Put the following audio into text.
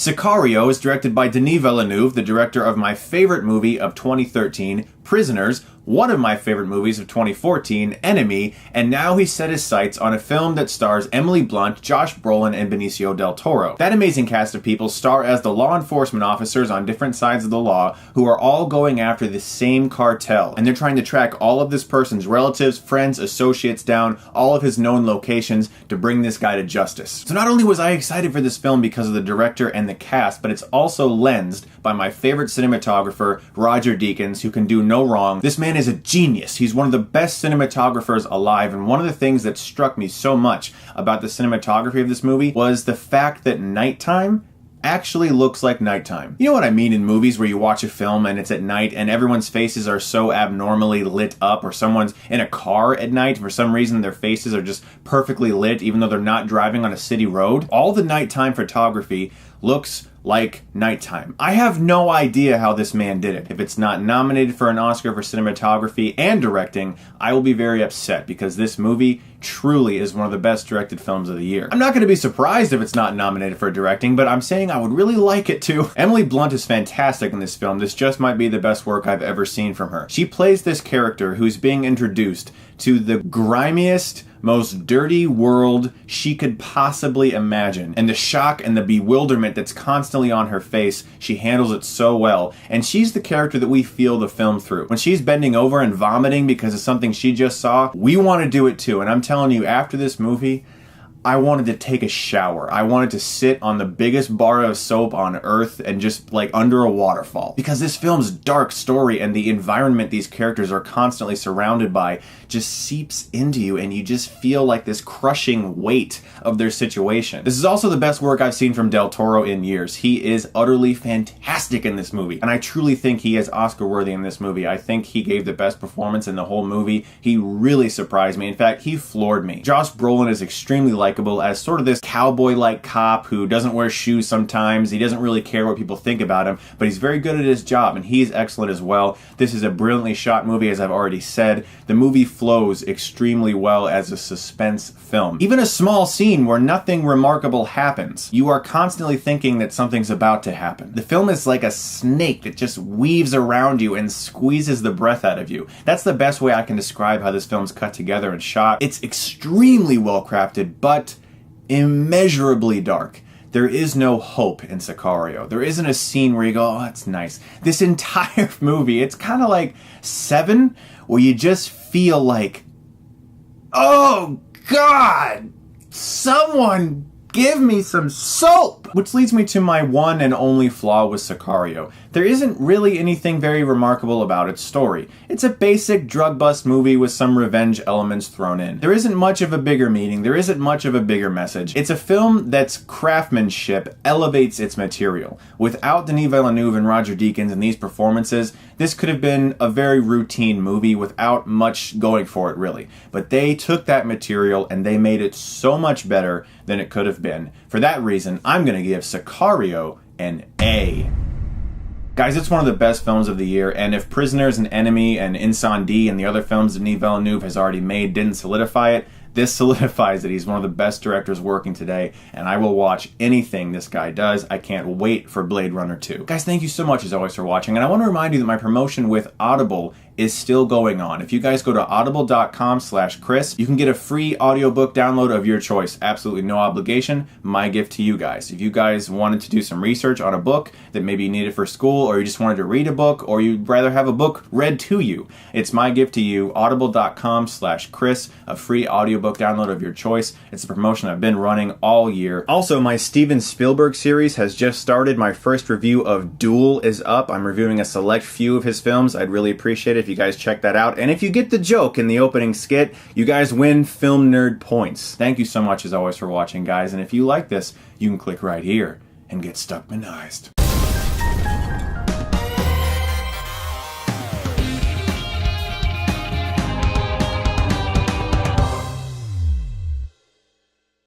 Sicario is directed by Denis Villeneuve, the director of my favorite movie of 2013, Prisoners, one of my favorite movies of 2014, Enemy, and now he set his sights on a film that stars Emily Blunt, Josh Brolin, and Benicio del Toro. That amazing cast of people star as the law enforcement officers on different sides of the law who are all going after the same cartel, and they're trying to track all of this person's relatives, friends, associates down, all of his known locations to bring this guy to justice. So not only was I excited for this film because of the director and the cast, but it's also lensed by my favorite cinematographer, Roger Deakins, who can do no wrong. This man is a genius. He's one of the best cinematographers alive, and one of the things that struck me so much about the cinematography of this movie was the fact that nighttime actually looks like nighttime. You know what I mean in movies where you watch a film and it's at night and everyone's faces are so abnormally lit up, or someone's in a car at night, for some reason their faces are just perfectly lit even though they're not driving on a city road. All the nighttime photography looks like nighttime. I have no idea how this man did it. If it's not nominated for an Oscar for cinematography and directing, I will be very upset, because this movie truly is one of the best directed films of the year. I'm not going to be surprised if it's not nominated for directing, but I'm saying I would really like it to. Emily Blunt is fantastic in this film. This just might be the best work I've ever seen from her. She plays this character who's being introduced to the grimiest, most dirty world she could possibly imagine. And the shock and the bewilderment that's constantly on her face, she handles it so well. And she's the character that we feel the film through. When she's bending over and vomiting because of something she just saw, we want to do it too. And I'm telling you, after this movie, I wanted to take a shower. I wanted to sit on the biggest bar of soap on earth and just like under a waterfall. Because this film's dark story and the environment these characters are constantly surrounded by just seeps into you, and you just feel like this crushing weight of their situation. This is also the best work I've seen from Del Toro in years. He is utterly fantastic in this movie, and I truly think he is Oscar worthy in this movie. I think he gave the best performance in the whole movie. He really surprised me. In fact, he floored me. Josh Brolin is extremely likable as sort of this cowboy-like cop who doesn't wear shoes sometimes. He doesn't really care what people think about him, but he's very good at his job, and he's excellent as well. This is a brilliantly shot movie, as I've already said. The movie flows extremely well as a suspense film. Even a small scene where nothing remarkable happens, you are constantly thinking that something's about to happen. The film is like a snake that just weaves around you and squeezes the breath out of you. That's the best way I can describe how this film's cut together and shot. It's extremely well crafted, but immeasurably dark. There is no hope in Sicario. There isn't a scene where you go, oh, that's nice. This entire movie, it's kind of like Seven, where you just feel like, oh God, someone give me some soap! Which leads me to my one and only flaw with Sicario. There isn't really anything very remarkable about its story. It's a basic drug bust movie with some revenge elements thrown in. There isn't much of a bigger meaning, there isn't much of a bigger message. It's a film that's craftsmanship elevates its material. Without Denis Villeneuve and Roger Deakins in these performances, this could have been a very routine movie without much going for it, really. But they took that material and they made it so much better than it could have been. For that reason, I'm going to give Sicario an A. Guys, it's one of the best films of the year, and if Prisoners and Enemy and Incendie and the other films Denis Villeneuve has already made didn't solidify it, this solidifies that he's one of the best directors working today, and I will watch anything this guy does. I can't wait for Blade Runner 2. Guys, thank you so much as always for watching, and I want to remind you that my promotion with Audible is still going on. If you guys go to audible.com/Chris, you can get a free audiobook download of your choice. Absolutely no obligation. My gift to you guys. If you guys wanted to do some research on a book that maybe you needed for school, or you just wanted to read a book, or you'd rather have a book read to you, it's my gift to you. Audible.com/Chris, a free audiobook download of your choice. It's a promotion I've been running all year. Also, my Steven Spielberg series has just started. My first review of Duel is up. I'm reviewing a select few of his films. I'd really appreciate it if you guys check that out. And if you get the joke in the opening skit, you guys win Film Nerd points. Thank you so much as always for watching, guys. And if you like this, you can click right here and get Stuckmanized.